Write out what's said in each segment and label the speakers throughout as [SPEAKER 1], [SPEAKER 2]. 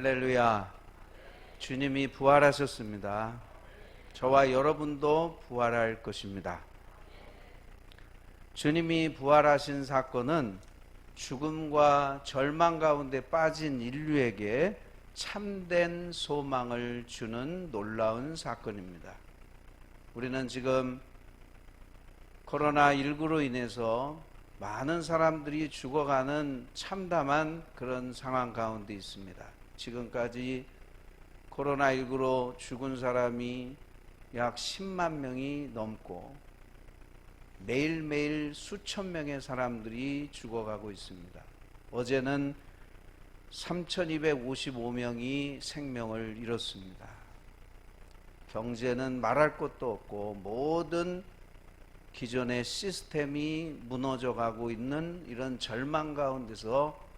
[SPEAKER 1] 할렐루야. 주님이 부활하셨습니다. 저와 여러분도 부활할 것입니다. 주님이 부활하신 사건은 죽음과 절망 가운데 빠진 인류에게 참된 소망을 주는 놀라운 사건입니다. 우리는 지금 코로나19로 인해서 많은 사람들이 죽어가는 참담한 그런 상황 가운데 있습니다. 지금까지 코로나19로 죽은 사람이 약 10만 명이 넘고 매일매일 수천 명의 사람들이 죽어가고 있습니다. 어제는 3,255명이 생명을 잃었습니다. 경제는 말할 것도 없고 모든 기존의 시스템이 무너져 가고 있는 이런 절망 가운데서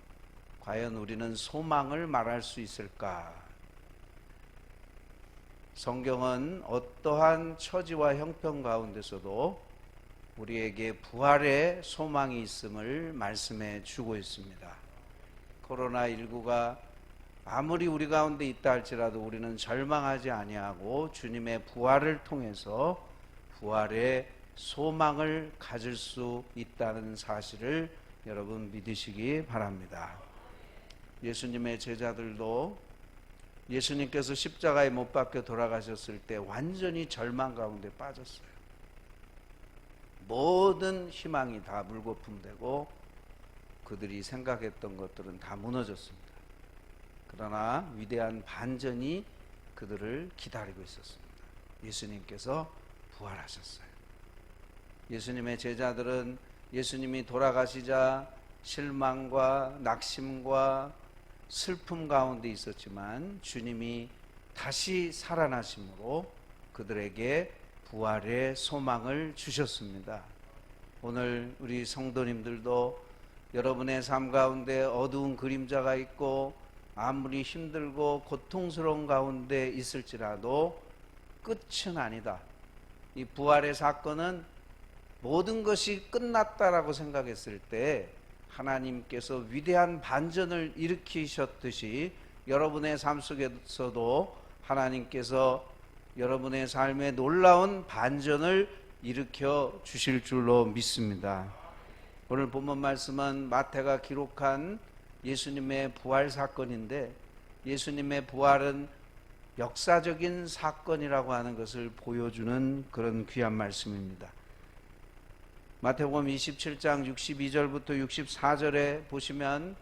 [SPEAKER 1] 과연 우리는 소망을 말할 수 있을까? 성경은 어떠한 처지와 형편 가운데서도 우리에게 부활의 소망이 있음을 말씀해 주고 있습니다. 코로나19가 아무리 우리 가운데 있다 할지라도 우리는 절망하지 아니하고 주님의 부활을 통해서 부활의 소망을 가질 수 있다는 사실을 여러분 믿으시기 바랍니다. 예수님의 제자들도 예수님께서 십자가에 못 박혀 돌아가셨을 때 완전히 절망 가운데 빠졌어요. 모든 희망이 다 물거품되고 그들이 생각했던 것들은 다 무너졌습니다. 그러나 위대한 반전이 그들을 기다리고 있었습니다. 예수님께서 부활하셨어요. 예수님의 제자들은 예수님이 돌아가시자 실망과 낙심과 슬픔 가운데 있었지만 주님이 다시 살아나심으로 그들에게 부활의 소망을 주셨습니다. 오늘 우리 성도님들도 여러분의 삶 가운데 어두운 그림자가 있고 아무리 힘들고 고통스러운 가운데 있을지라도 끝은 아니다. 이 부활의 사건은 모든 것이 끝났다라고 생각했을 때 하나님께서 위대한 반전을 일으키셨듯이 여러분의 삶 속에서도 하나님께서 여러분의 삶에 놀라운 반전을 일으켜 주실 줄로 믿습니다. 오늘 본문 말씀은 마태가 기록한 예수님의 부활 사건인데 예수님의 부활은 역사적인 사건이라고 하는 것을 보여주는 그런 귀한 말씀입니다. 마태복음 27장 62절부터 64절에 보시면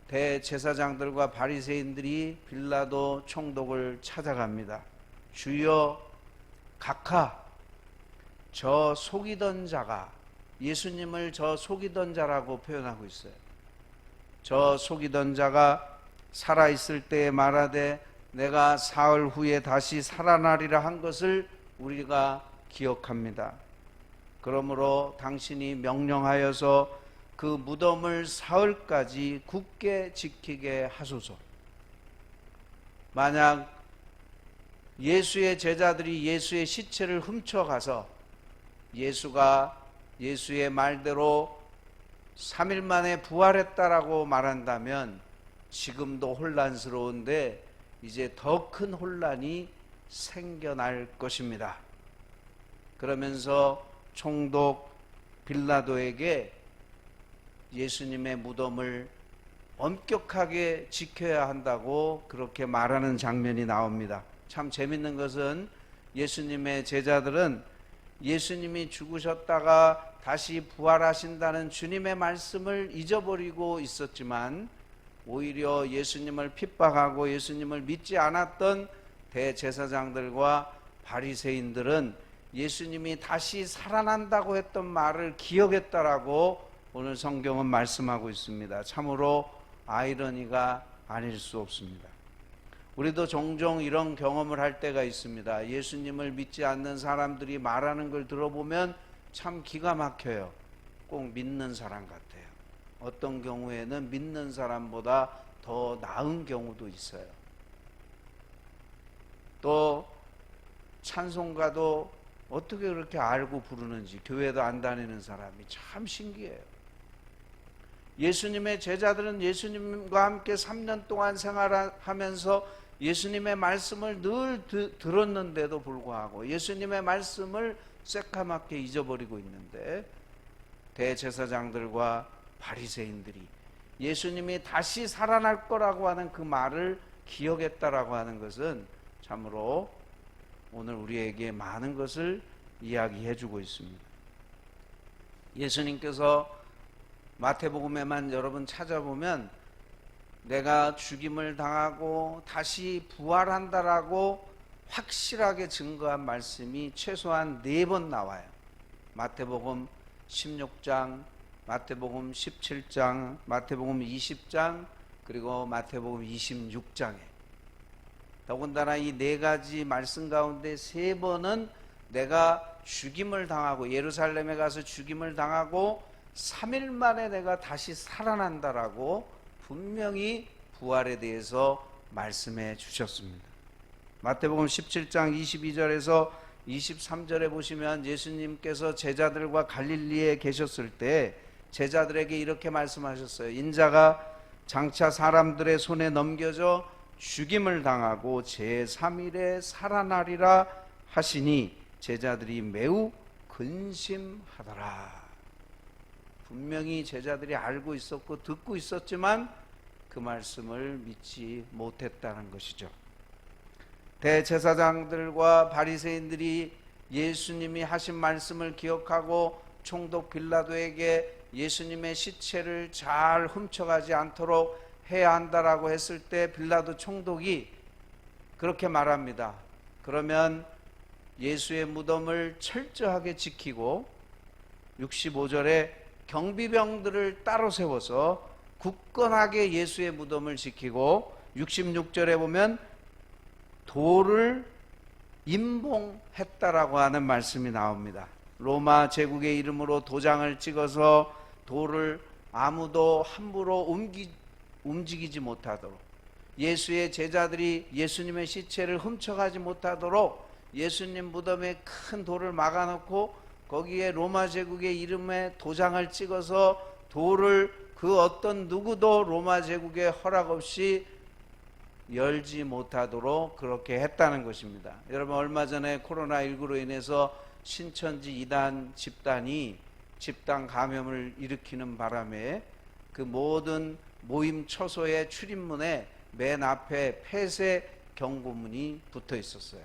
[SPEAKER 1] 대제사장들과 바리새인들이 빌라도 총독을 찾아갑니다. 주여, 각하, 저 속이던 자가, 예수님을 저 속이던 자라고 표현하고 있어요. 저 속이던 자가 살아있을 때에 말하되 내가 사흘 후에 다시 살아나리라 한 것을 우리가 기억합니다. 그러므로 당신이 명령하여서 그 무덤을 사흘까지 굳게 지키게 하소서. 만약 예수의 제자들이 예수의 시체를 훔쳐가서 예수가 예수의 말대로 3일 만에 부활했다라고 말한다면 지금도 혼란스러운데 이제 더 큰 혼란이 생겨날 것입니다. 그러면서 총독 빌라도에게 예수님의 무덤을 엄격하게 지켜야 한다고 그렇게 말하는 장면이 나옵니다. 참 재밌는 것은 예수님의 제자들은 예수님이 죽으셨다가 다시 부활하신다는 주님의 말씀을 잊어버리고 있었지만 오히려 예수님을 핍박하고 예수님을 믿지 않았던 대제사장들과 바리새인들은 예수님이 다시 살아난다고 했던 말을 기억했다라고 오늘 성경은 말씀하고 있습니다. 참으로 아이러니가 아닐 수 없습니다. 우리도 종종 이런 경험을 할 때가 있습니다. 예수님을 믿지 않는 사람들이 말하는 걸 들어보면 참 기가 막혀요. 꼭 믿는 사람 같아요. 어떤 경우에는 믿는 사람보다 더 나은 경우도 있어요. 또 찬송가도 어떻게 그렇게 알고 부르는지 교회도 안 다니는 사람이 참 신기해요. 예수님의 제자들은 예수님과 함께 3년 동안 생활하면서 예수님의 말씀을 늘 들었는데도 불구하고 예수님의 말씀을 새까맣게 잊어버리고 있는데, 대제사장들과 바리새인들이 예수님이 다시 살아날 거라고 하는 그 말을 기억했다라고 하는 것은 참으로 오늘 우리에게 많은 것을 이야기해 주고 있습니다. 예수님께서 마태복음에만 여러분 찾아보면 내가 죽임을 당하고 다시 부활한다라고 확실하게 증거한 말씀이 최소한 4번 나와요. 마태복음 16장, 마태복음 17장, 마태복음 20장, 그리고 마태복음 26장에. 더군다나 이 4가지 말씀 가운데 3번은 내가 죽임을 당하고 예루살렘에 가서 죽임을 당하고 3일 만에 내가 다시 살아난다라고 분명히 부활에 대해서 말씀해 주셨습니다. 마태복음 17장 22절에서 23절에 보시면 예수님께서 제자들과 갈릴리에 계셨을 때 제자들에게 이렇게 말씀하셨어요. 인자가 장차 사람들의 손에 넘겨져 죽임을 당하고 제3일에 살아나리라 하시니 제자들이 매우 근심하더라. 분명히 제자들이 알고 있었고 듣고 있었지만 그 말씀을 믿지 못했다는 것이죠. 대제사장들과 바리새인들이 예수님이 하신 말씀을 기억하고 총독 빌라도에게 예수님의 시체를 잘 훔쳐가지 않도록 해야 한다라고 했을 때 빌라도 총독이 그렇게 말합니다. 그러면 예수의 무덤을 철저하게 지키고 65절에 경비병들을 따로 세워서 굳건하게 예수의 무덤을 지키고 66절에 보면 돌을 임봉했다라고 하는 말씀이 나옵니다. 로마 제국의 이름으로 도장을 찍어서 돌을 아무도 함부로 움직이지 못하도록, 예수의 제자들이 예수님의 시체를 훔쳐가지 못하도록 예수님 무덤에 큰 돌을 막아놓고 거기에 로마 제국의 이름에 도장을 찍어서 돌을 그 어떤 누구도 로마 제국의 허락 없이 열지 못하도록 그렇게 했다는 것입니다. 여러분, 얼마 전에 코로나19로 인해서 신천지 이단 집단이 집단 감염을 일으키는 바람에 그 모든 모임 처소의 출입문에 맨 앞에 폐쇄 경고문이 붙어 있었어요.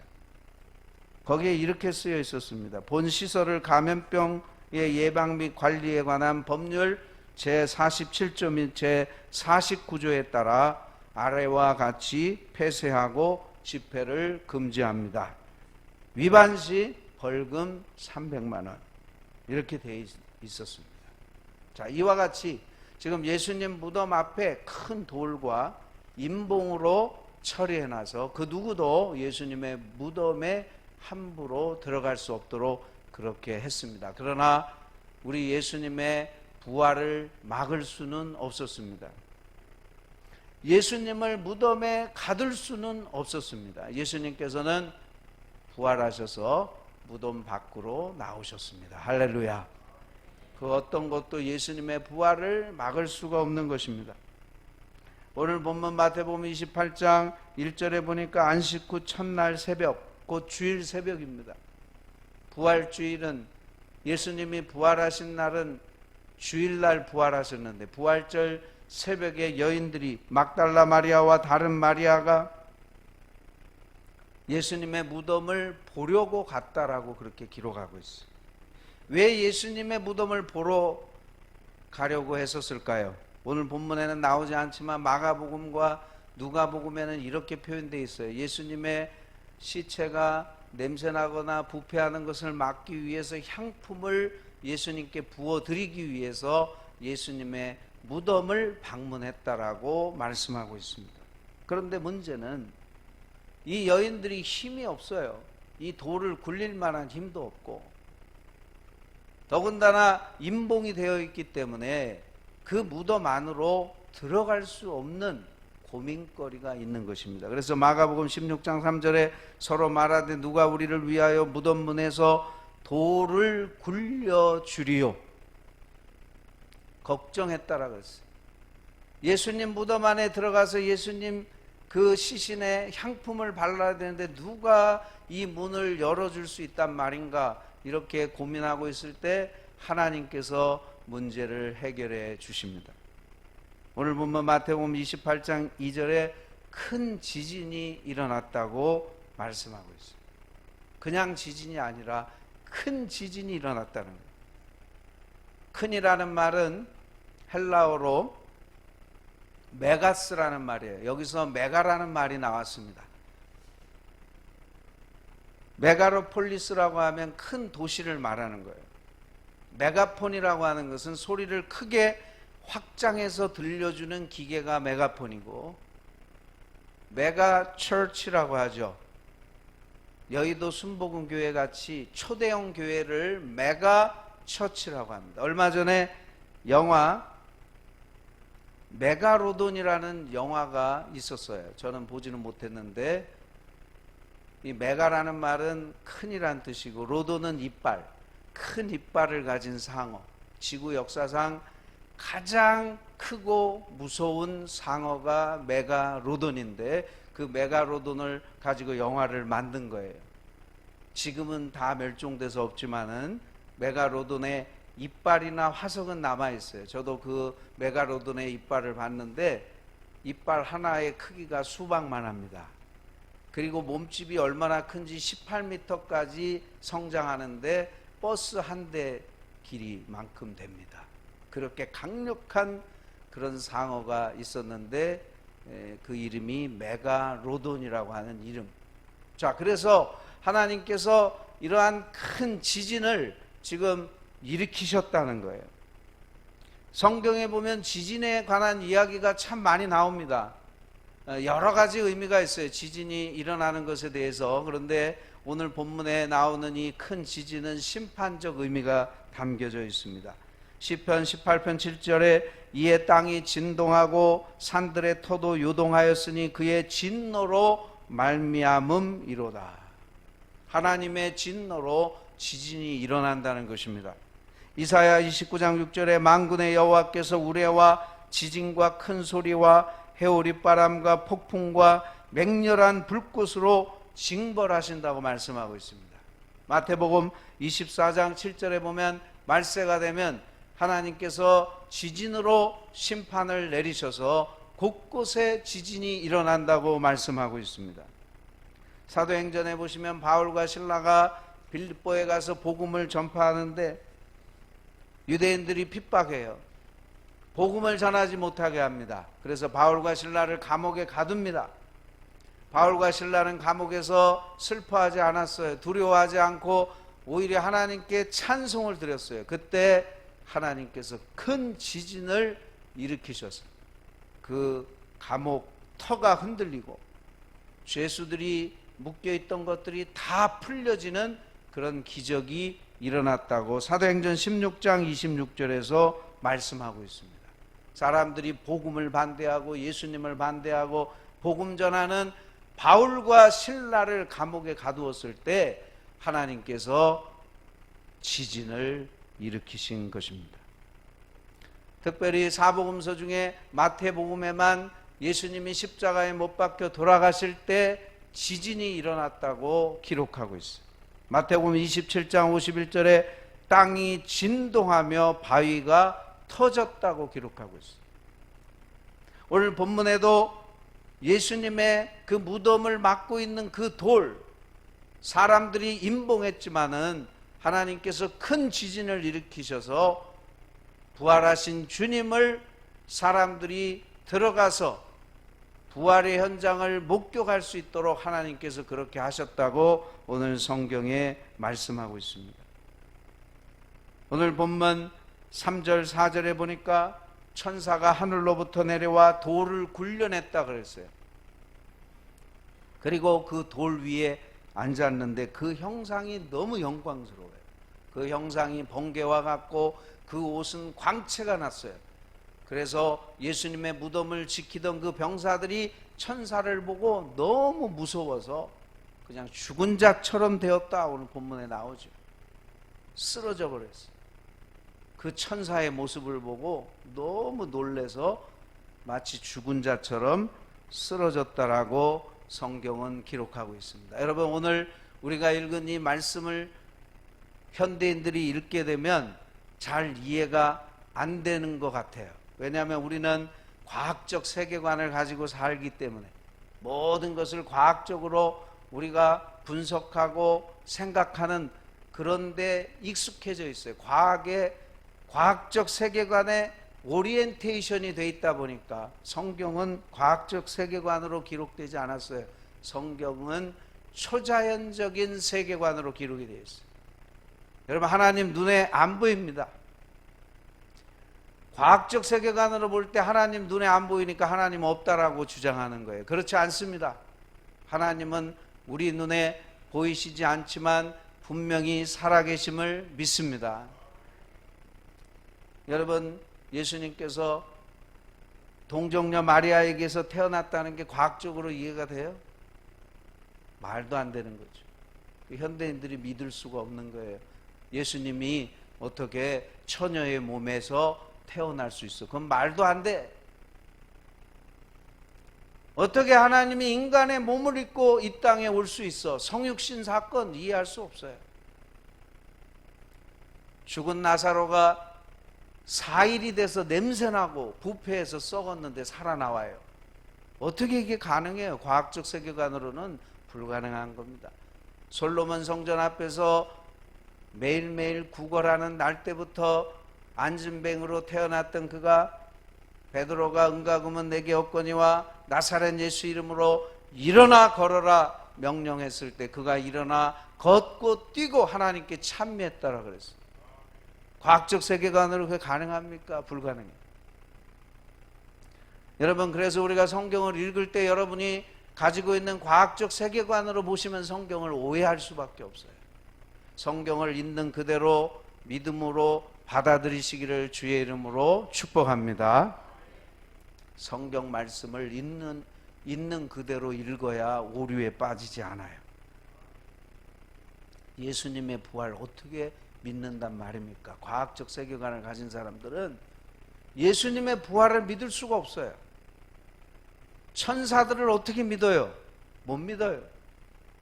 [SPEAKER 1] 거기에 이렇게 쓰여 있었습니다. 본 시설을 감염병의 예방 및 관리에 관한 법률 제47조 및 제49조에 따라 아래와 같이 폐쇄하고 집회를 금지합니다. 위반 시 벌금 300만 원 이렇게 되어 있었습니다. 자, 이와 같이 지금 예수님 무덤 앞에 큰 돌과 임봉으로 처리해놔서 그 누구도 예수님의 무덤에 함부로 들어갈 수 없도록 그렇게 했습니다. 그러나 우리 예수님의 부활을 막을 수는 없었습니다. 예수님을 무덤에 가둘 수는 없었습니다. 예수님께서는 부활하셔서 무덤 밖으로 나오셨습니다. 할렐루야. 그 어떤 것도 예수님의 부활을 막을 수가 없는 것입니다. 오늘 본문 마태복음 28장 1절에 보니까 안식 후 첫날 새벽, 곧 주일 새벽입니다. 부활주일은, 예수님이 부활하신 날은 주일날 부활하셨는데 부활절 새벽에 여인들이 막달라 마리아와 다른 마리아가 예수님의 무덤을 보려고 갔다라고 그렇게 기록하고 있어요. 왜 예수님의 무덤을 보러 가려고 했었을까요? 오늘 본문에는 나오지 않지만 마가복음과 누가복음에는 이렇게 표현되어 있어요. 예수님의 시체가 냄새나거나 부패하는 것을 막기 위해서 향품을 예수님께 부어드리기 위해서 예수님의 무덤을 방문했다라고 말씀하고 있습니다. 그런데 문제는 이 여인들이 힘이 없어요. 이 돌을 굴릴 만한 힘도 없고, 더군다나 임봉이 되어 있기 때문에 그 무덤 안으로 들어갈 수 없는 고민거리가 있는 것입니다. 그래서 마가복음 16장 3절에 서로 말하되 누가 우리를 위하여 무덤 문에서 돌을 굴려주리요. 걱정했다라고 했어요. 예수님 무덤 안에 들어가서 예수님 그 시신에 향품을 발라야 되는데 누가 이 문을 열어줄 수 있단 말인가, 이렇게 고민하고 있을 때 하나님께서 문제를 해결해 주십니다. 오늘 본문 마태복음 28장 2절에 큰 지진이 일어났다고 말씀하고 있어요. 그냥 지진이 아니라 큰 지진이 일어났다는 거예요. 큰이라는 말은 헬라어로 메가스라는 말이에요. 여기서 메가라는 말이 나왔습니다. 메가로폴리스라고 하면 큰 도시를 말하는 거예요. 메가폰이라고 하는 것은 소리를 크게 확장해서 들려주는 기계가 메가폰이고, 메가 처치라고 하죠. 여의도 순복음교회 같이 초대형 교회를 메가 처치라고 합니다. 얼마 전에 영화 메가로돈이라는 영화가 있었어요. 저는 보지는 못했는데, 이 메가라는 말은 큰이란 뜻이고, 로돈은 이빨, 큰 이빨을 가진 상어, 지구 역사상 가장 크고 무서운 상어가 메가로돈인데, 그 메가로돈을 가지고 영화를 만든 거예요. 지금은 다 멸종돼서 없지만은 메가로돈의 이빨이나 화석은 남아있어요. 저도 그 메가로돈의 이빨을 봤는데 이빨 하나의 크기가 수박만 합니다. 그리고 몸집이 얼마나 큰지 18m까지 성장하는데 버스 한 대 길이만큼 됩니다. 그렇게 강력한 그런 상어가 있었는데 그 이름이 메가로돈이라고 하는 이름. 자, 그래서 하나님께서 이러한 큰 지진을 지금 일으키셨다는 거예요. 성경에 보면 지진에 관한 이야기가 참 많이 나옵니다. 여러 가지 의미가 있어요. 지진이 일어나는 것에 대해서. 그런데 오늘 본문에 나오는 이 큰 지진은 심판적 의미가 담겨져 있습니다. 시편 18편 7절에 이에 땅이 진동하고 산들의 터도 요동하였으니 그의 진노로 말미암음이로다. 하나님의 진노로 지진이 일어난다는 것입니다. 이사야 29장 6절에 만군의 여호와께서 우레와 지진과 큰 소리와 해오리바람과 폭풍과 맹렬한 불꽃으로 징벌하신다고 말씀하고 있습니다. 마태복음 24장 7절에 보면 말세가 되면 하나님께서 지진으로 심판을 내리셔서 곳곳에 지진이 일어난다고 말씀하고 있습니다. 사도행전에 보시면 바울과 실라가 빌립보에 가서 복음을 전파하는데 유대인들이 핍박해요. 복음을 전하지 못하게 합니다. 그래서 바울과 실라를 감옥에 가둡니다. 바울과 실라는 감옥에서 슬퍼하지 않았어요. 두려워하지 않고 오히려 하나님께 찬송을 드렸어요. 그때 하나님께서 큰 지진을 일으키셔서 그 감옥 터가 흔들리고 죄수들이 묶여있던 것들이 다 풀려지는 그런 기적이 일어났다고 사도행전 16장 26절에서 말씀하고 있습니다. 사람들이 복음을 반대하고 예수님을 반대하고 복음 전하는 바울과 실라를 감옥에 가두었을 때 하나님께서 지진을 일으키신 것입니다. 특별히 사복음서 중에 마태복음에만 예수님이 십자가에 못 박혀 돌아가실 때 지진이 일어났다고 기록하고 있어요. 마태복음 27장 51절에 땅이 진동하며 바위가 터졌다고 기록하고 있어요. 오늘 본문에도 예수님의 그 무덤을 막고 있는 그 돌, 사람들이 임봉했지만은 하나님께서 큰 지진을 일으키셔서 부활하신 주님을 사람들이 들어가서 부활의 현장을 목격할 수 있도록 하나님께서 그렇게 하셨다고 오늘 성경에 말씀하고 있습니다. 오늘 본문 3절 4절에 보니까 천사가 하늘로부터 내려와 돌을 굴려냈다 그랬어요. 그리고 그 돌 위에 앉았는데 그 형상이 너무 영광스러워요. 그 형상이 번개와 같고 그 옷은 광채가 났어요. 그래서 예수님의 무덤을 지키던 그 병사들이 천사를 보고 너무 무서워서 그냥 죽은 자처럼 되었다 오늘 본문에 나오죠. 쓰러져 버렸어요. 그 천사의 모습을 보고 너무 놀래서 마치 죽은 자처럼 쓰러졌다라고 성경은 기록하고 있습니다. 여러분, 오늘 우리가 읽은 이 말씀을 현대인들이 읽게 되면 잘 이해가 안 되는 것 같아요. 왜냐하면 우리는 과학적 세계관을 가지고 살기 때문에 모든 것을 과학적으로 우리가 분석하고 생각하는 그런 데 익숙해져 있어요. 과학적 세계관에 오리엔테이션이 돼 있다 보니까 성경은 과학적 세계관으로 기록되지 않았어요. 성경은 초자연적인 세계관으로 기록이 되어 있어요. 여러분, 하나님 눈에 안 보입니다. 과학적 세계관으로 볼 때 하나님 눈에 안 보이니까 하나님 없다라고 주장하는 거예요. 그렇지 않습니다. 하나님은 우리 눈에 보이시지 않지만 분명히 살아계심을 믿습니다. 여러분, 예수님께서 동정녀 마리아에게서 태어났다는 게 과학적으로 이해가 돼요? 말도 안 되는 거죠. 현대인들이 믿을 수가 없는 거예요. 예수님이 어떻게 처녀의 몸에서 태어날 수 있어? 그건 말도 안 돼. 어떻게 하나님이 인간의 몸을 입고 이 땅에 올 수 있어? 성육신 사건 이해할 수 없어요. 죽은 나사로가 4일이 돼서 냄새나고 부패해서 썩었는데 살아나와요. 어떻게 이게 가능해요? 과학적 세계관으로는 불가능한 겁니다. 솔로몬 성전 앞에서 매일매일 구걸하는 날 때부터 안진뱅으로 태어났던 그가 베드로가 은가금은 내게 없거니와 나사렛 예수 이름으로 일어나 걸어라 명령했을 때 그가 일어나 걷고 뛰고 하나님께 찬미했다라 그랬어요. 과학적 세계관으로 그게 가능합니까? 불가능해요. 여러분, 그래서 우리가 성경을 읽을 때 여러분이 가지고 있는 과학적 세계관으로 보시면 성경을 오해할 수밖에 없어요. 성경을 있는 그대로 믿음으로 받아들이시기를 주의 이름으로 축복합니다. 성경 말씀을 있는 그대로 읽어야 오류에 빠지지 않아요. 예수님의 부활 어떻게 믿는단 말입니까? 과학적 세계관을 가진 사람들은 예수님의 부활을 믿을 수가 없어요. 천사들을 어떻게 믿어요? 못 믿어요.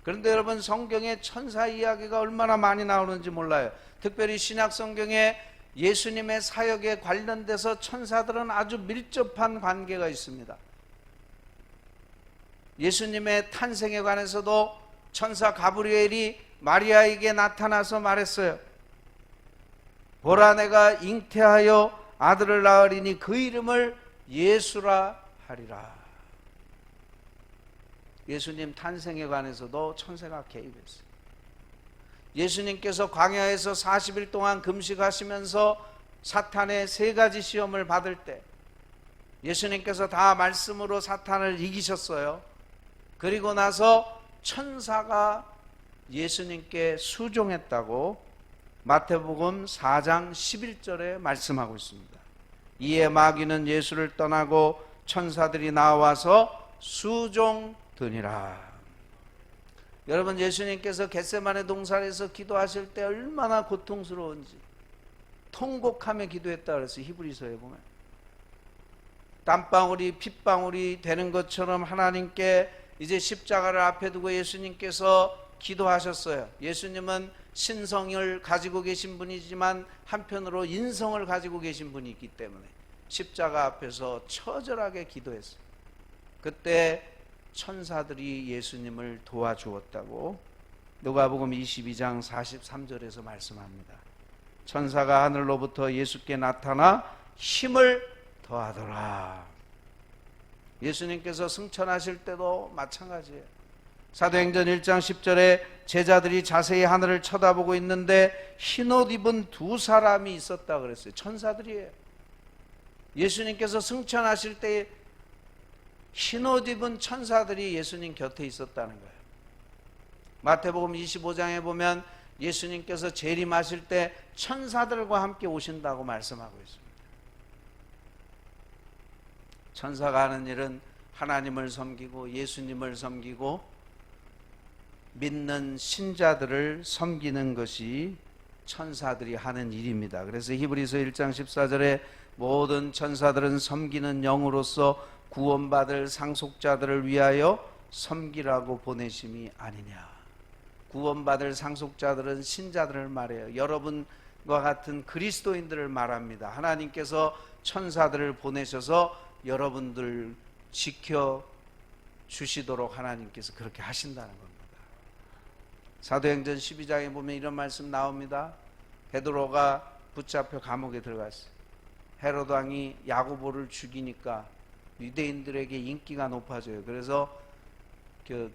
[SPEAKER 1] 그런데 여러분, 성경에 천사 이야기가 얼마나 많이 나오는지 몰라요. 특별히 신약 성경에 예수님의 사역에 관련돼서 천사들은 아주 밀접한 관계가 있습니다. 예수님의 탄생에 관해서도 천사 가브리엘이 마리아에게 나타나서 말했어요. 보라, 내가 잉태하여 아들을 낳으리니 그 이름을 예수라 하리라. 예수님 탄생에 관해서도 천사가 개입했어요. 예수님께서 광야에서 40일 동안 금식하시면서 사탄의 3가지 시험을 받을 때 예수님께서 다 말씀으로 사탄을 이기셨어요. 그리고 나서 천사가 예수님께 수종했다고 마태복음 4장 11절에 말씀하고 있습니다. 이에 마귀는 예수를 떠나고 천사들이 나와서 수종드니라. 여러분, 예수님께서 겟세마네 동산에서 기도하실 때 얼마나 고통스러운지 통곡하며 기도했다 그랬어요. 히브리서에 보면 땀방울이 핏방울이 되는 것처럼 하나님께 이제 십자가를 앞에 두고 예수님께서 기도하셨어요. 예수님은 신성을 가지고 계신 분이지만 한편으로 인성을 가지고 계신 분이 있기 때문에 십자가 앞에서 처절하게 기도했어요. 그때 천사들이 예수님을 도와주었다고 누가복음 22장 43절에서 말씀합니다. 천사가 하늘로부터 예수께 나타나 힘을 더하더라. 예수님께서 승천하실 때도 마찬가지예요. 사도행전 1장 10절에 제자들이 자세히 하늘을 쳐다보고 있는데 흰옷 입은 2사람이 있었다 그랬어요. 천사들이에요. 예수님께서 승천하실 때 흰옷 입은 천사들이 예수님 곁에 있었다는 거예요. 마태복음 25장에 보면 예수님께서 재림하실 때 천사들과 함께 오신다고 말씀하고 있습니다. 천사가 하는 일은 하나님을 섬기고 예수님을 섬기고 믿는 신자들을 섬기는 것이 천사들이 하는 일입니다. 그래서 히브리서 1장 14절에 모든 천사들은 섬기는 영으로서 구원받을 상속자들을 위하여 섬기라고 보내심이 아니냐. 구원받을 상속자들은 신자들을 말해요. 여러분과 같은 그리스도인들을 말합니다. 하나님께서 천사들을 보내셔서 여러분들 지켜 주시도록 하나님께서 그렇게 하신다는 겁니다. 사도행전 12장에 보면 이런 말씀 나옵니다. 베드로가 붙잡혀 감옥에 들어갔어요. 헤롯 왕이 야고보를 죽이니까 유대인들에게 인기가 높아져요. 그래서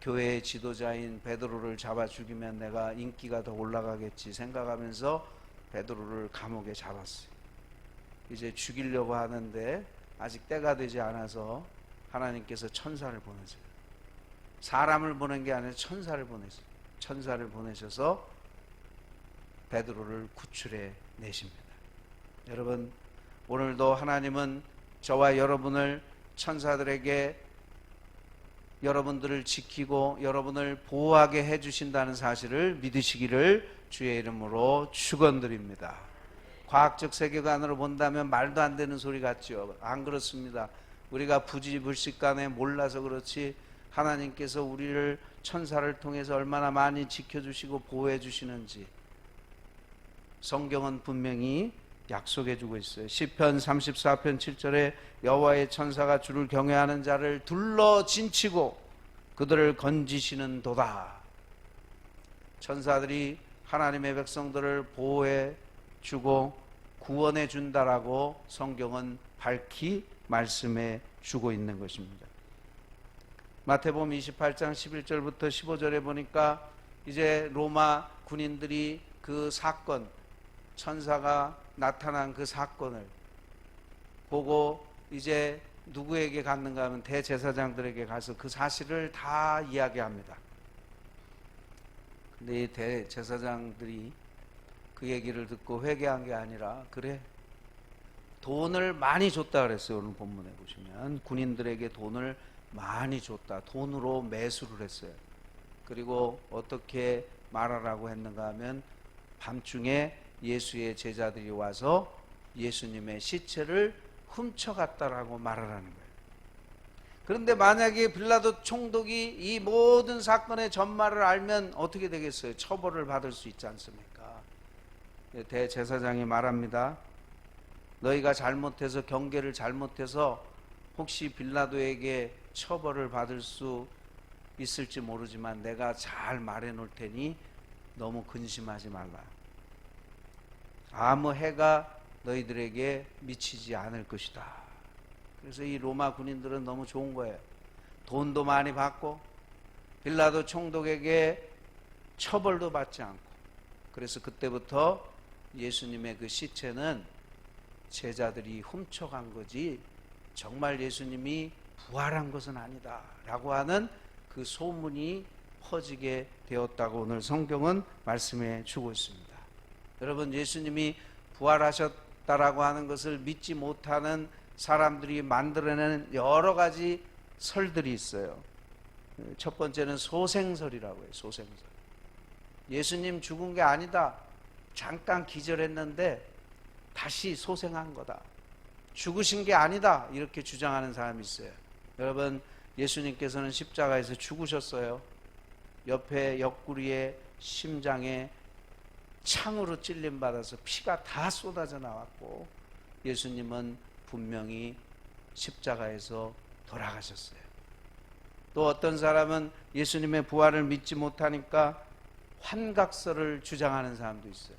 [SPEAKER 1] 교회의 지도자인 베드로를 잡아 죽이면 내가 인기가 더 올라가겠지 생각하면서 베드로를 감옥에 잡았어요. 이제 죽이려고 하는데 아직 때가 되지 않아서 하나님께서 천사를 보내세요. 사람을 보낸 게 아니라 천사를 보내세요. 천사를 보내셔서 베드로를 구출해 내십니다. 여러분, 오늘도 하나님은 저와 여러분을 천사들에게 여러분들을 지키고 여러분을 보호하게 해주신다는 사실을 믿으시기를 주의 이름으로 축원드립니다. 과학적 세계관으로 본다면 말도 안 되는 소리 같죠. 안 그렇습니다. 우리가 부지불식간에 몰라서 그렇지 하나님께서 우리를 천사를 통해서 얼마나 많이 지켜주시고 보호해 주시는지 성경은 분명히 약속해 주고 있어요. 시편 34편 7절에 여호와의 천사가 주를 경외하는 자를 둘러 진치고 그들을 건지시는 도다. 천사들이 하나님의 백성들을 보호해 주고 구원해 준다라고 성경은 밝히 말씀해 주고 있는 것입니다. 마태복음 28장 11절부터 15절에 보니까 이제 로마 군인들이 그 사건, 천사가 나타난 그 사건을 보고 이제 누구에게 갔는가 하면 대제사장들에게 가서 그 사실을 다 이야기합니다. 근데 이 대제사장들이 그 얘기를 듣고 회개한 게 아니라 그래 돈을 많이 줬다 그랬어요. 오늘 본문에 보시면 군인들에게 돈을 많이 줬다. 돈으로 매수를 했어요. 그리고 어떻게 말하라고 했는가 하면 밤중에 예수의 제자들이 와서 예수님의 시체를 훔쳐갔다라고 말하라는 거예요. 그런데 만약에 빌라도 총독이 이 모든 사건의 전말을 알면 어떻게 되겠어요? 처벌을 받을 수 있지 않습니까? 대제사장이 말합니다. 너희가 잘못해서 경계를 잘못해서 혹시 빌라도에게 처벌을 받을 수 있을지 모르지만 내가 잘 말해 놓을 테니 너무 근심하지 말라. 아무 해가 너희들에게 미치지 않을 것이다. 그래서 이 로마 군인들은 너무 좋은 거예요. 돈도 많이 받고 빌라도 총독에게 처벌도 받지 않고. 그래서 그때부터 예수님의 그 시체는 제자들이 훔쳐간 거지 정말 예수님이 부활한 것은 아니다 라고 하는 그 소문이 퍼지게 되었다고 오늘 성경은 말씀해 주고 있습니다. 여러분, 예수님이 부활하셨다라고 하는 것을 믿지 못하는 사람들이 만들어내는 여러 가지 설들이 있어요. 첫 번째는 소생설이라고 해요. 소생설. 예수님 죽은 게 아니다. 잠깐 기절했는데 다시 소생한 거다. 죽으신 게 아니다. 이렇게 주장하는 사람이 있어요. 여러분, 예수님께서는 십자가에서 죽으셨어요. 옆에 옆구리에 심장에 창으로 찔림받아서 피가 다 쏟아져 나왔고 예수님은 분명히 십자가에서 돌아가셨어요. 또 어떤 사람은 예수님의 부활을 믿지 못하니까 환각설을 주장하는 사람도 있어요.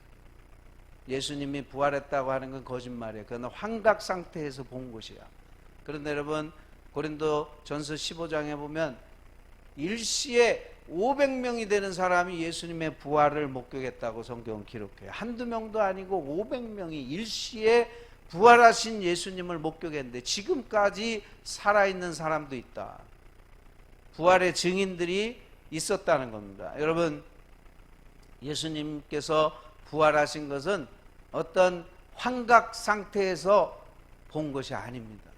[SPEAKER 1] 예수님이 부활했다고 하는 건 거짓말이에요. 그건 환각 상태에서 본 것이야. 그런데 여러분, 고린도 전서 15장에 보면 일시에 500명이 되는 사람이 예수님의 부활을 목격했다고 성경은 기록해요. 한두 명도 아니고 500명이 일시에 부활하신 예수님을 목격했는데 지금까지 살아있는 사람도 있다. 부활의 증인들이 있었다는 겁니다. 여러분, 예수님께서 부활하신 것은 어떤 환각 상태에서 본 것이 아닙니다.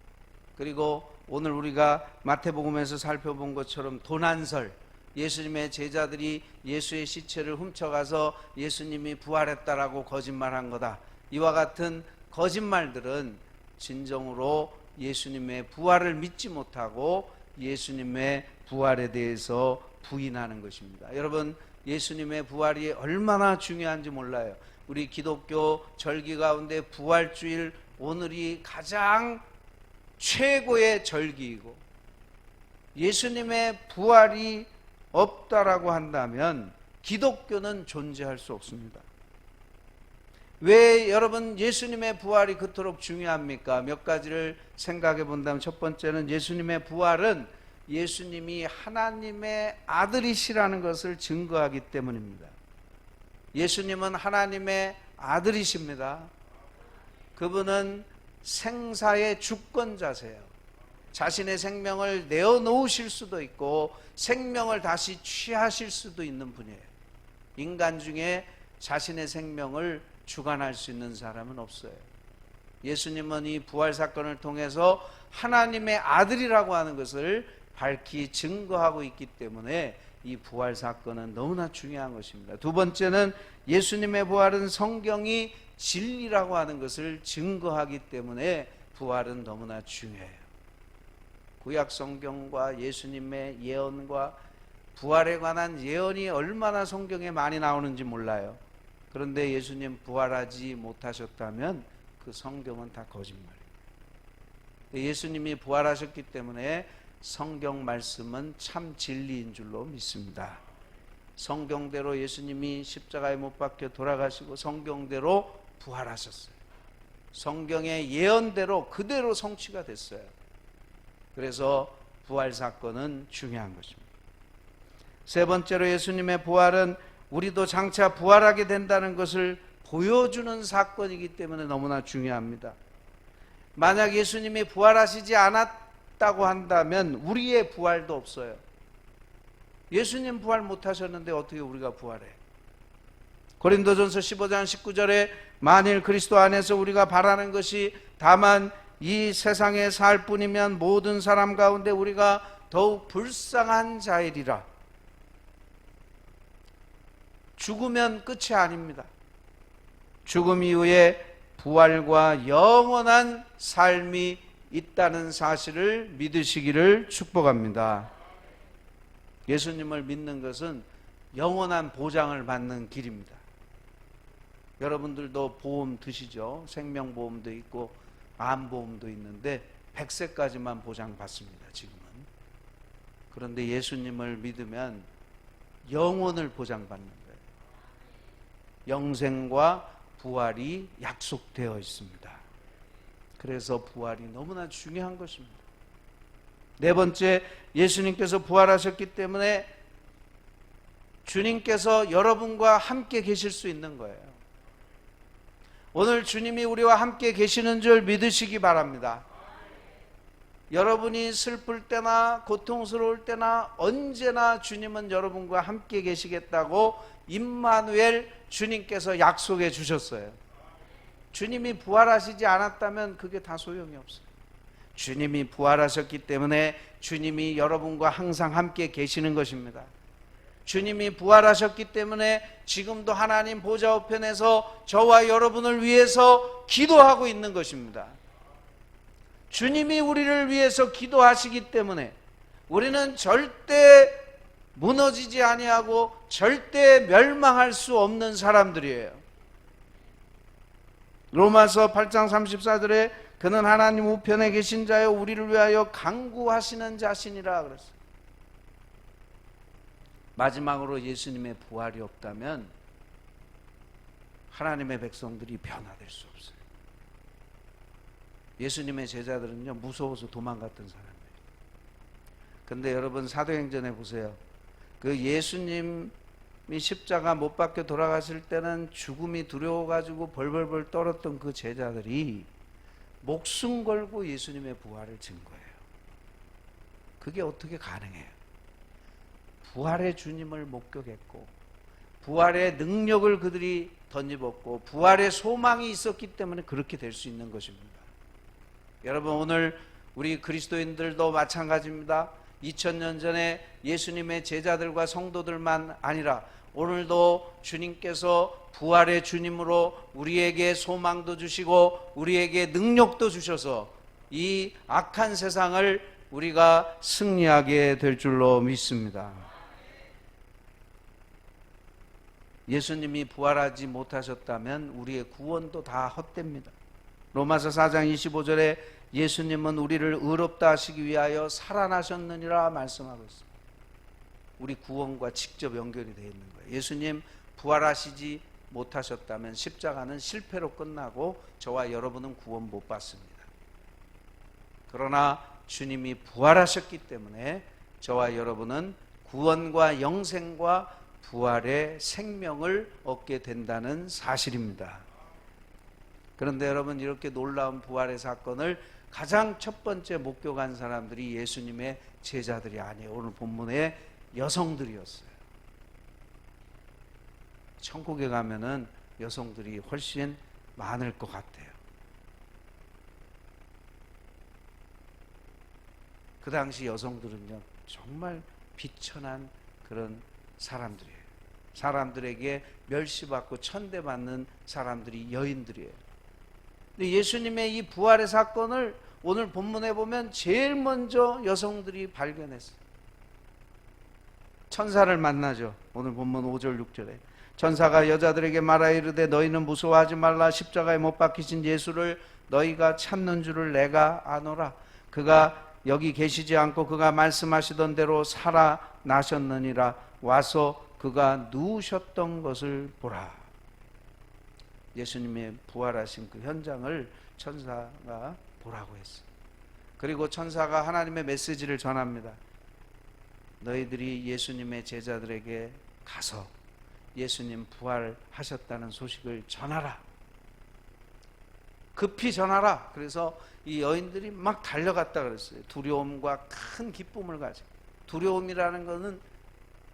[SPEAKER 1] 그리고 오늘 우리가 마태복음에서 살펴본 것처럼 도난설, 예수님의 제자들이 예수의 시체를 훔쳐가서 예수님이 부활했다라고 거짓말한 거다. 이와 같은 거짓말들은 진정으로 예수님의 부활을 믿지 못하고 예수님의 부활에 대해서 부인하는 것입니다. 여러분, 예수님의 부활이 얼마나 중요한지 몰라요. 우리 기독교 절기 가운데 부활주일, 오늘이 가장 최고의 절기이고, 예수님의 부활이 없다라고 한다면 기독교는 존재할 수 없습니다. 왜 여러분 예수님의 부활이 그토록 중요합니까? 몇 가지를 생각해 본다면, 첫 번째는 예수님의 부활은 예수님이 하나님의 아들이시라는 것을 증거하기 때문입니다. 예수님은 하나님의 아들이십니다. 그분은 생사의 주권자세요. 자신의 생명을 내어놓으실 수도 있고 생명을 다시 취하실 수도 있는 분이에요. 인간 중에 자신의 생명을 주관할 수 있는 사람은 없어요. 예수님은 이 부활 사건을 통해서 하나님의 아들이라고 하는 것을 밝히 증거하고 있기 때문에 이 부활 사건은 너무나 중요한 것입니다. 두 번째는 예수님의 부활은 성경이 진리라고 하는 것을 증거하기 때문에 부활은 너무나 중요해요. 구약 성경과 예수님의 예언과 부활에 관한 예언이 얼마나 성경에 많이 나오는지 몰라요. 그런데 예수님 부활하지 못하셨다면 그 성경은 다 거짓말이에요. 예수님이 부활하셨기 때문에 성경 말씀은 참 진리인 줄로 믿습니다. 성경대로 예수님이 십자가에 못 박혀 돌아가시고 성경대로 부활하셨어요. 성경의 예언대로 그대로 성취가 됐어요. 그래서 부활 사건은 중요한 것입니다. 세 번째로 예수님의 부활은 우리도 장차 부활하게 된다는 것을 보여주는 사건이기 때문에 너무나 중요합니다. 만약 예수님이 부활하시지 않았다고 한다면 우리의 부활도 없어요. 예수님 부활 못하셨는데 어떻게 우리가 부활해? 고린도전서 15장 19절에 만일 그리스도 안에서 우리가 바라는 것이 다만 이 세상에 살 뿐이면 모든 사람 가운데 우리가 더욱 불쌍한 자이리라. 죽으면 끝이 아닙니다. 죽음 이후에 부활과 영원한 삶이 있다는 사실을 믿으시기를 축복합니다. 예수님을 믿는 것은 영원한 보장을 받는 길입니다. 여러분들도 보험 드시죠? 생명보험도 있고 암보험도 있는데 100세까지만 보장받습니다. 지금은. 그런데 예수님을 믿으면 영원을 보장받는 거예요. 영생과 부활이 약속되어 있습니다. 그래서 부활이 너무나 중요한 것입니다. 네 번째, 예수님께서 부활하셨기 때문에 주님께서 여러분과 함께 계실 수 있는 거예요. 오늘 주님이 우리와 함께 계시는 줄 믿으시기 바랍니다. 여러분이 슬플 때나 고통스러울 때나 언제나 주님은 여러분과 함께 계시겠다고 임마누엘 주님께서 약속해 주셨어요. 주님이 부활하시지 않았다면 그게 다 소용이 없어요. 주님이 부활하셨기 때문에 주님이 여러분과 항상 함께 계시는 것입니다. 주님이 부활하셨기 때문에 지금도 하나님 보좌 우편에서 저와 여러분을 위해서 기도하고 있는 것입니다. 주님이 우리를 위해서 기도하시기 때문에 우리는 절대 무너지지 아니하고 절대 멸망할 수 없는 사람들이에요. 로마서 8장 34절에 그는 하나님 우편에 계신 자여 우리를 위하여 간구하시는 자신이라 그랬어요. 마지막으로 예수님의 부활이 없다면 하나님의 백성들이 변화될 수 없어요. 예수님의 제자들은요, 무서워서 도망갔던 사람이에요. 근데 여러분 사도행전에 보세요. 그 예수님이 십자가 못 박혀 돌아가실 때는 죽음이 두려워가지고 벌벌벌 떨었던 그 제자들이 목숨 걸고 예수님의 부활을 증 거예요. 그게 어떻게 가능해요? 부활의 주님을 목격했고 부활의 능력을 그들이 덧입었고 부활의 소망이 있었기 때문에 그렇게 될 수 있는 것입니다. 여러분 오늘 우리 그리스도인들도 마찬가지입니다. 2000년 전에 예수님의 제자들과 성도들만 아니라 오늘도 주님께서 부활의 주님으로 우리에게 소망도 주시고 우리에게 능력도 주셔서 이 악한 세상을 우리가 승리하게 될 줄로 믿습니다. 예수님이 부활하지 못하셨다면 우리의 구원도 다 헛됩니다. 로마서 4장 25절에 예수님은 우리를 의롭다 하시기 위하여 살아나셨느니라 말씀하고 있습니다. 우리 구원과 직접 연결이 되어 있는 거예요. 예수님 부활하시지 못하셨다면 십자가는 실패로 끝나고 저와 여러분은 구원 못 받습니다. 그러나 주님이 부활하셨기 때문에 저와 여러분은 구원과 영생과 부활의 생명을 얻게 된다는 사실입니다. 그런데 여러분, 이렇게 놀라운 부활의 사건을 가장 첫 번째 목격한 사람들이 예수님의 제자들이 아니에요. 오늘 본문의 여성들이었어요. 천국에 가면은 여성들이 훨씬 많을 것 같아요. 그 당시 여성들은요, 정말 비천한 그런 사람들이에요. 사람들에게 멸시받고 천대받는 사람들이 여인들이에요. 근데 예수님의 이 부활의 사건을 오늘 본문에 보면 제일 먼저 여성들이 발견했어요. 천사를 만나죠. 오늘 본문 5절 6절에 천사가 여자들에게 말하 이르되 너희는 무서워하지 말라. 십자가에 못 박히신 예수를 너희가 찾는 줄을 내가 아노라. 그가 여기 계시지 않고 그가 말씀하시던 대로 살아나셨느니라. 와서 그가 누우셨던 것을 보라. 예수님의 부활하신 그 현장을 천사가 보라고 했어요. 그리고 천사가 하나님의 메시지를 전합니다. 너희들이 예수님의 제자들에게 가서 예수님 부활하셨다는 소식을 전하라. 급히 전하라. 그래서 이 여인들이 막 달려갔다 그랬어요. 두려움과 큰 기쁨을 가지고. 두려움이라는 것은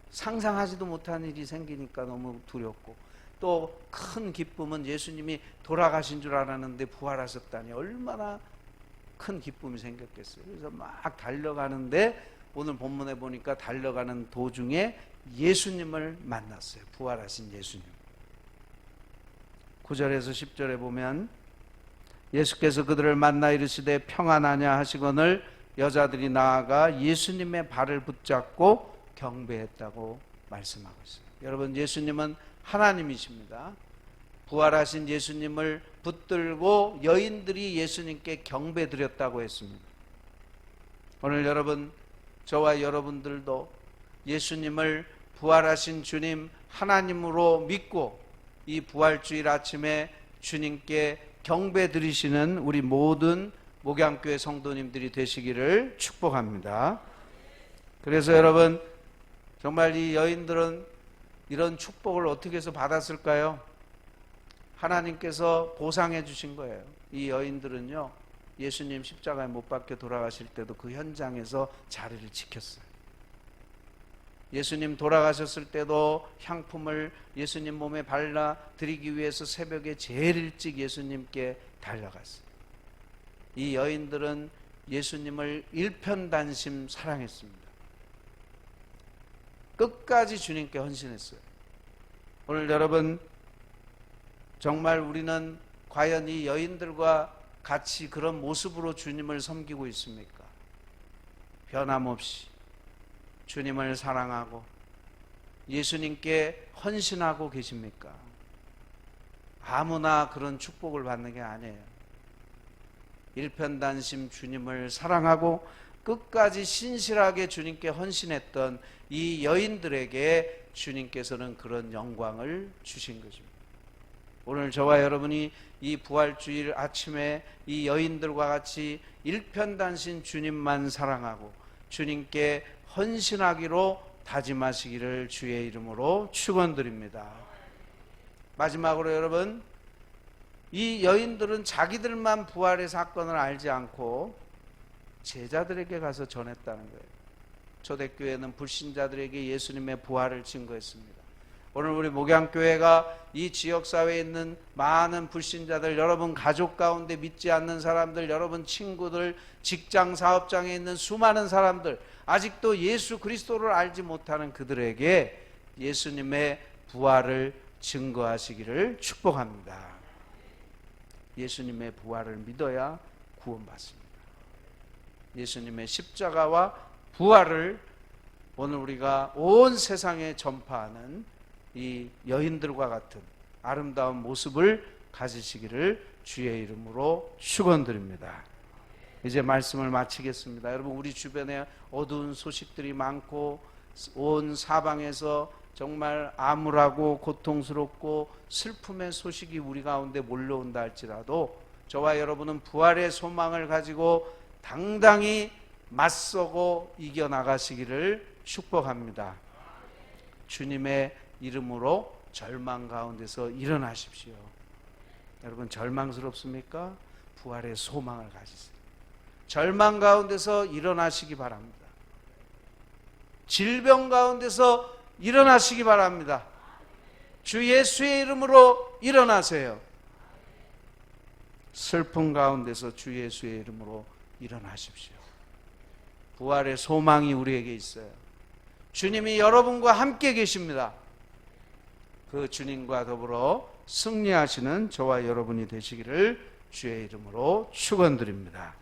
[SPEAKER 1] 상상하지도 못한 일이 생기니까 너무 두렵고, 또 큰 기쁨은 예수님이 돌아가신 줄 알았는데 부활하셨다니 얼마나 큰 기쁨이 생겼겠어요. 그래서 막 달려가는데 오늘 본문에 보니까 달려가는 도중에 예수님을 만났어요. 부활하신 예수님. 9절에서 10절에 보면 예수께서 그들을 만나 이르시되 평안하냐 하시거늘 여자들이 나아가 예수님의 발을 붙잡고 경배했다고 말씀하고 있어요. 여러분, 예수님은 하나님이십니다. 부활하신 예수님을 붙들고 여인들이 예수님께 경배 드렸다고 했습니다. 오늘 여러분, 저와 여러분들도 예수님을 부활하신 주님 하나님으로 믿고 이 부활주일 아침에 주님께 경배 드리시는 우리 모든 목양교회 성도님들이 되시기를 축복합니다. 그래서 여러분, 정말 이 여인들은 이런 축복을 어떻게 해서 받았을까요? 하나님께서 보상해 주신 거예요. 이 여인들은요, 예수님 십자가에 못 박혀 돌아가실 때도 그 현장에서 자리를 지켰어요. 예수님 돌아가셨을 때도 향품을 예수님 몸에 발라 드리기 위해서 새벽에 제일 일찍 예수님께 달려갔어요. 이 여인들은 예수님을 일편단심 사랑했습니다. 끝까지 주님께 헌신했어요. 오늘 여러분, 정말 우리는 과연 이 여인들과 같이 그런 모습으로 주님을 섬기고 있습니까? 변함없이 주님을 사랑하고 예수님께 헌신하고 계십니까? 아무나 그런 축복을 받는 게 아니에요. 일편단심 주님을 사랑하고 끝까지 신실하게 주님께 헌신했던 이 여인들에게 주님께서는 그런 영광을 주신 것입니다. 오늘 저와 여러분이 이 부활주일 아침에 이 여인들과 같이 일편단심 주님만 사랑하고 주님께 헌신하기로 다짐하시기를 주의 이름으로 축원드립니다. 마지막으로 여러분, 이 여인들은 자기들만 부활의 사건을 알지 않고 제자들에게 가서 전했다는 거예요. 초대교회는 불신자들에게 예수님의 부활을 증거했습니다. 오늘 우리 목양교회가 이 지역사회에 있는 많은 불신자들, 여러분 가족 가운데 믿지 않는 사람들, 여러분 친구들, 직장 사업장에 있는 수많은 사람들, 아직도 예수 그리스도를 알지 못하는 그들에게 예수님의 부활을 증거하시기를 축복합니다. 예수님의 부활을 믿어야 구원받습니다. 예수님의 십자가와 부활을 오늘 우리가 온 세상에 전파하는 이 여인들과 같은 아름다운 모습을 가지시기를 주의 이름으로 축원드립니다. 이제 말씀을 마치겠습니다. 여러분, 우리 주변에 어두운 소식들이 많고 온 사방에서 정말 암울하고 고통스럽고 슬픔의 소식이 우리 가운데 몰려온다 할지라도 저와 여러분은 부활의 소망을 가지고 당당히 맞서고 이겨나가시기를 축복합니다. 주님의 이름으로 절망 가운데서 일어나십시오. 여러분, 절망스럽습니까? 부활의 소망을 가지세요. 절망 가운데서 일어나시기 바랍니다. 질병 가운데서 일어나시기 바랍니다. 주 예수의 이름으로 일어나세요. 슬픔 가운데서 주 예수의 이름으로 일어나십시오. 부활의 소망이 우리에게 있어요. 주님이 여러분과 함께 계십니다. 그 주님과 더불어 승리하시는 저와 여러분이 되시기를 주의 이름으로 축원드립니다.